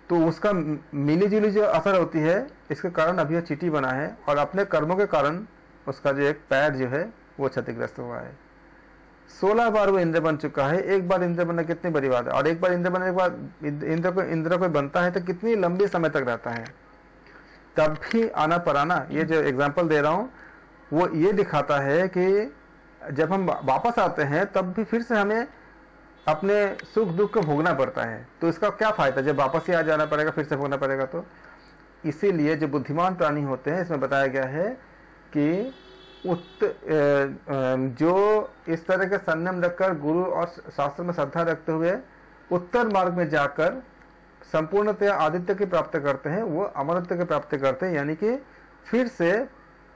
तो उसका मिली जुली जो असर होती है, इसके कारण अभी यह चींटी बना है और अपने कर्मों के कारण उसका जो एक पैर जो है वो क्षतिग्रस्त हुआ है। 16 बार वो इंद्र बन चुका है। एक बार इंद्र बनना कितनी बड़ी बात है, और एक बार इंद्र बनने के बाद इंद्र को बनता है तो कितनी लंबी समय तक रहता है। तब भी आना पराना, ये जो एग्जाम्पल दे रहा हूँ वो ये दिखाता है कि जब हम वापस आते हैं तब भी फिर से हमें अपने सुख दुख को भोगना पड़ता है। तो इसका क्या फायदा, जब वापस ही आ जाना पड़ेगा, फिर से भोगना पड़ेगा। तो इसीलिए जो बुद्धिमान प्राणी होते हैं, इसमें बताया गया है कि जो इस तरह के संयम रखकर गुरु और शास्त्र में श्रद्धा रखते हुए उत्तर मार्ग में जाकर संपूर्णतया आदित्य की प्राप्ति करते हैं, वो अमरत्व की प्राप्ति करते हैं, यानी कि फिर से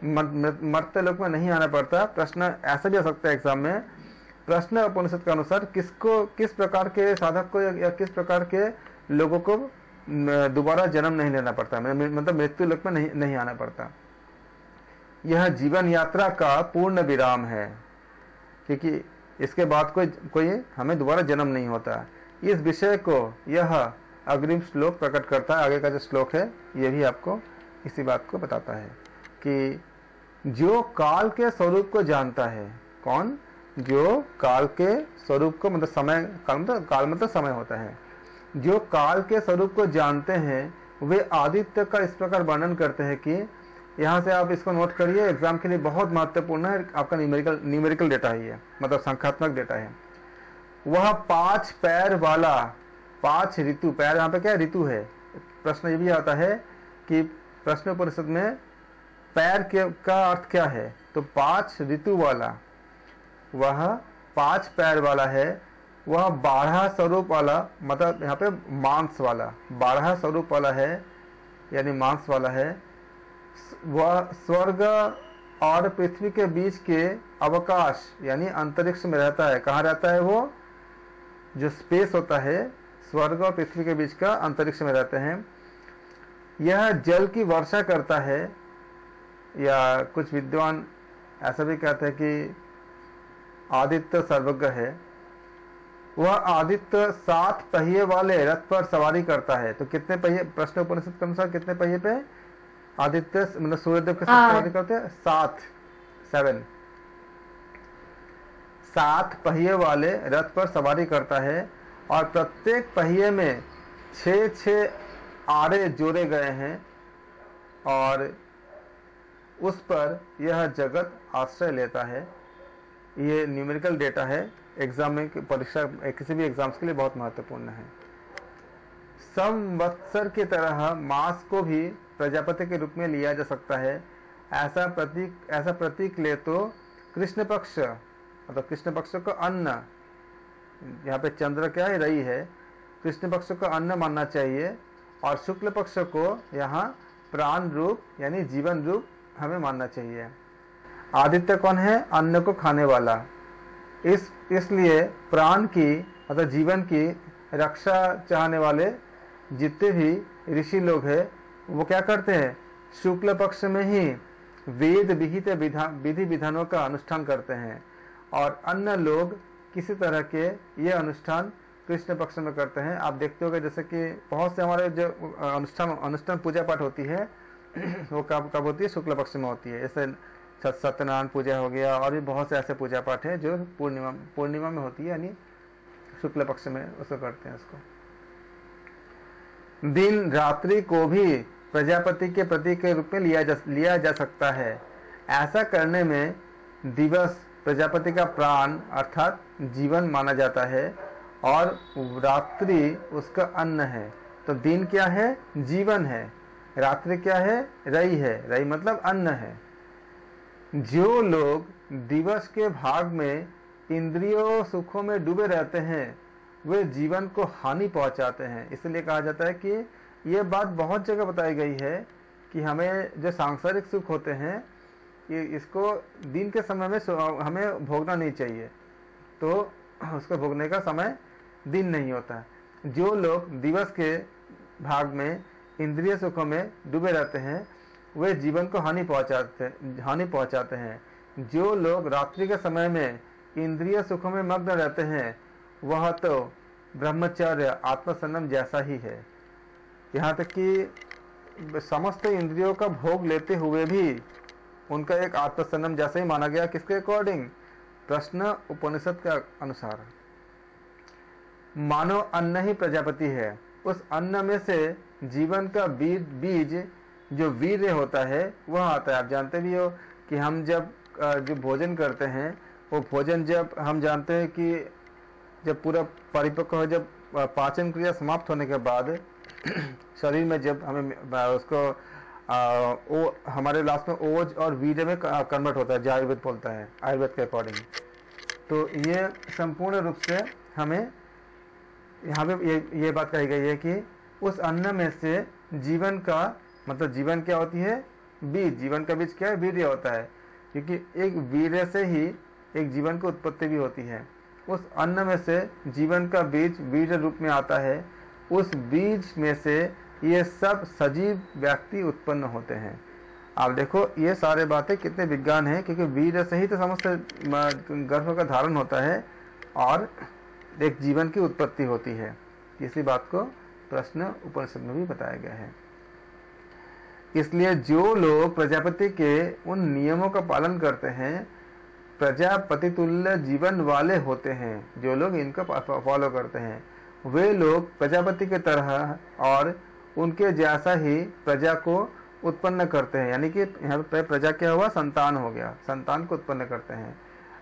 मर्त्य लोक में नहीं आना पड़ता। प्रश्न ऐसा भी आ सकता है एग्जाम में, प्रश्न उपनिषद के अनुसार किस प्रकार के साधक को या किस प्रकार के लोगों को दोबारा जन्म नहीं लेना पड़ता, मतलब मृत्यु लोक में नहीं आना पड़ता। यह जीवन यात्रा का पूर्ण विराम है, क्योंकि इसके बाद कोई हमें दोबारा जन्म नहीं होता। इस विषय को यह अग्रिम श्लोक प्रकट करता है। आगे का जो श्लोक है ये भी आपको इसी बात को बताता है कि जो काल के स्वरूप को जानता है, कौन, जो काल के स्वरूप को, मतलब समय, काल मतलब समय होता है, जो काल के स्वरूप को जानते हैं वे आदित्य का इस प्रकार वर्णन करते हैं कि यहाँ से आप इसको नोट करिए, एग्जाम के लिए बहुत महत्वपूर्ण है, आपका न्यूमेरिकल डेटा ही है, मतलब संख्यात्मक डेटा है। वह 5 पैर वाला, 5 ऋतु, पैर यहाँ पे क्या है, ऋतु है। प्रश्न ये भी आता है कि प्रश्न उपनिषद में पैर का अर्थ क्या है, तो 5 ऋतु वाला, वह 5 पैर वाला है, वह 12 स्वरूप वाला, मतलब यहाँ पे मांस वाला, 12 स्वरूप वाला है, यानी मांस वाला है। वह स्वर्ग और पृथ्वी के बीच के अवकाश यानी अंतरिक्ष में रहता है। कहाँ रहता है वो, जो स्पेस होता है स्वर्ग और पृथ्वी के बीच का, अंतरिक्ष में रहते हैं। यह जल की वर्षा करता है, या कुछ विद्वान ऐसा भी कहते हैं कि आदित्य सर्वज्ञ है। वह आदित्य 7 पहिए वाले रथ पर सवारी करता है। तो कितने पहिए, प्रश्न उपनिषद के अनुसार कितने पहिए पे आदित्य, मतलब सूर्यदेव के साथ सवारी करते हैं? 7 पहिए वाले रथ पर सवारी करता है, और प्रत्येक पहिए में 6 आरे जोड़े गए हैं, और उस पर यह जगत आश्रय लेता है। ये न्यूमेरिकल डेटा है, एग्जाम में, परीक्षा, किसी भी एग्जाम्स के लिए बहुत महत्वपूर्ण है। संवत्सर की तरह मास को भी प्रजापति के रूप में लिया जा सकता है। ऐसा प्रतीक ले तो कृष्ण पक्ष, मतलब कृष्ण पक्ष को अन्न, यहाँ पे चंद्र क्या है, रई है, कृष्ण पक्ष को अन्न मानना चाहिए, और शुक्ल पक्ष को यहाँ प्राण रूप यानी जीवन रूप हमें मानना चाहिए। आदित्य कौन है, अन्न को खाने वाला। इसलिए प्राण की, मतलब जीवन की रक्षा चाहने वाले जितने भी ऋषि लोग हैं, वो क्या करते हैं, शुक्ल पक्ष में ही वेद विहित विधि विधानों का अनुष्ठान करते हैं, और अन्य लोग किसी तरह के ये अनुष्ठान कृष्ण पक्ष में करते हैं। आप देखते होंगे जैसे कि बहुत से हमारे जो अनुष्ठान पूजा पाठ होती है वो कब होती है, शुक्ल पक्ष में होती है। जैसे सत्यनारायण पूजा हो गया, और भी बहुत से ऐसे पूजा पाठ है जो पूर्णिमा में होती है, यानी शुक्ल पक्ष में उसको करते हैं। उसको दिन रात्रि को भी प्रजापति के प्रतीक के रूप में लिया जा सकता है। ऐसा करने में दिवस प्रजापति का प्राण अर्थात जीवन माना जाता है, और रात्रि उसका अन्न है। तो दिन क्या है, जीवन है, रात्रि क्या है, रई है, रई मतलब अन्न है। जो लोग दिवस के भाग में इंद्रियों सुखों में डूबे रहते हैं वे जीवन को हानि पहुंचाते हैं। इसलिए कहा जाता है कि ये बात बहुत जगह बताई गई है कि हमें जो सांसारिक सुख होते हैं ये इसको दिन के समय में हमें भोगना नहीं चाहिए, तो उसको भोगने का समय दिन नहीं होता। जो लोग दिवस के भाग में इंद्रिय सुखों में डूबे रहते हैं वे जीवन को हानि पहुंचाते हैं। जो लोग रात्रि के समय में इंद्रिय सुखों में मग्न रहते हैं वह तो ब्रह्मचर्य आत्मसंयम जैसा ही है। यहाँ तक कि समस्त इंद्रियों का भोग लेते हुए भी उनका एक आत्मसंयम जैसा ही माना गया। किसके अकॉर्डिंग, प्रश्न उपनिषद के अनुसार। मानो अन्न ही प्रजापति है, उस अन्न में से जीवन का बीज जो वीर्य होता है वह आता है। आप जानते भी हो कि हम जब जो भोजन करते हैं वो भोजन जब हम जानते हैं कि जब पूरा परिपक्व हो, जब पाचन क्रिया समाप्त होने के बाद शरीर में जब हमें उसको वो हमारे लास्ट में ओज और वीर्य में कन्वर्ट होता है, जो आयुर्वेद बोलता है, आयुर्वेद के अकॉर्डिंग। तो ये संपूर्ण रूप से हमें यहाँ पे ये बात कही गई है कि उस अन्न में से जीवन का मतलब जीवन क्या होती है, बीज। जीवन का बीज क्या है, वीर्य होता है, क्योंकि एक वीर्य से ही एक जीवन की उत्पत्ति भी होती है। उस अन्न में से जीवन का बीज वीर्य रूप में आता है। उस बीज में से ये सब सजीव व्यक्ति उत्पन्न होते हैं। आप देखो ये सारे बातें कितने विज्ञान है, क्योंकि वीर्य से ही तो समस्त गर्भ का धारण होता है और एक जीवन की उत्पत्ति होती है। इसी बात को प्रश्न उपनिषद में भी बताया गया है। इसलिए जो लोग प्रजापति के उन नियमों का पालन करते हैं, प्रजापति तुल्य जीवन वाले होते हैं, जो लोग इनका फॉलो करते हैं, वे लोग प्रजापति के तरह और उनके जैसा ही प्रजा को उत्पन्न करते हैं। यानी कि यहाँ पे प्रजा क्या हुआ, संतान हो गया, संतान को उत्पन्न करते हैं।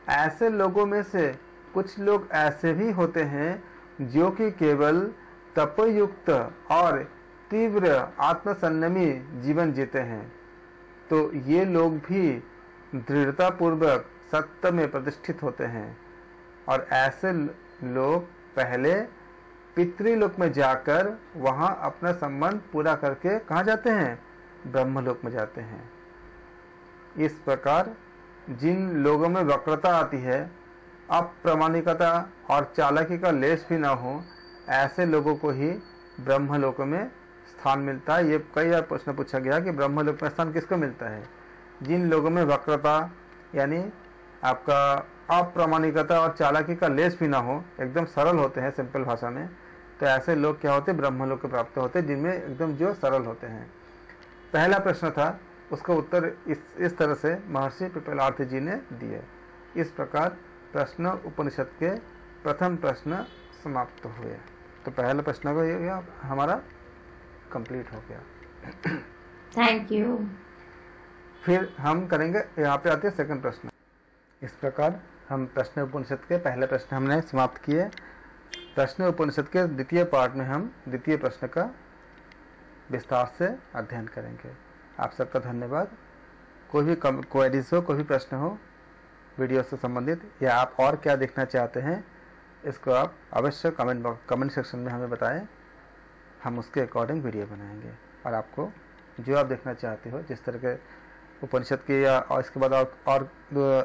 ऐसे लोगों में से कुछ लोग ऐसे भी होते हैं जो कि केवल तपयुक्त और तीव्र आत्मसंयमी जीवन जीते हैं। तो ये लोग भी दृढ़ता पूर्वक सत्य में प्रतिष्ठित होते हैं। और ऐसे लोग पहले पितृलोक में जाकर वहां अपना संबंध पूरा करके कहाँ जाते हैं, ब्रह्मलोक में जाते हैं। इस प्रकार जिन लोगों में वक्रता आती है, अप्रामाणिकता और चालाकी का लेश भी ना हो, ऐसे लोगों को ही ब्रह्मलोक में स्थान मिलता है। ये कई बार प्रश्न पूछा गया कि ब्रह्मलोक में स्थान किसको मिलता है। जिन लोगों में वक्रता यानी आपका अप्रामाणिकता और चालाकी का लेश भी ना हो, एकदम सरल होते हैं सिंपल भाषा में, तो ऐसे लोग क्या होते हैं, ब्रह्मलोक को प्राप्त होते हैं, जिनमें एकदम जो सरल होते हैं। पहला प्रश्न था, उसका उत्तर इस तरह से महर्षि पिपलार्थी जी ने दिए। इस प्रकार प्रश्न उपनिषद के प्रथम प्रश्न समाप्त हुए। तो पहला प्रश्न को ये हमारा कंप्लीट हो गया। Thank you. फिर हम करेंगे, यहाँ पे आते हैं सेकंड प्रश्न। इस प्रकार हम प्रश्न उपनिषद के पहले प्रश्न हमने समाप्त किए। प्रश्न उपनिषद के द्वितीय पार्ट में हम द्वितीय प्रश्न का विस्तार से अध्ययन करेंगे। आप सबका धन्यवाद। कोई भी क्वेरीज हो, कोई भी प्रश्न हो वीडियो से संबंधित, या आप और क्या देखना चाहते हैं, इसको आप अवश्य कमेंट सेक्शन में हमें बताएं। हम उसके अकॉर्डिंग वीडियो बनाएंगे और आपको जो आप देखना चाहते हो, जिस तरह के उपनिषद के या और इसके बाद और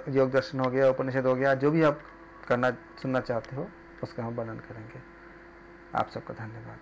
योग दर्शन हो गया, उपनिषद हो गया, जो भी आप सुनना चाहते हो उसका हम वर्णन करेंगे। आप सबका धन्यवाद।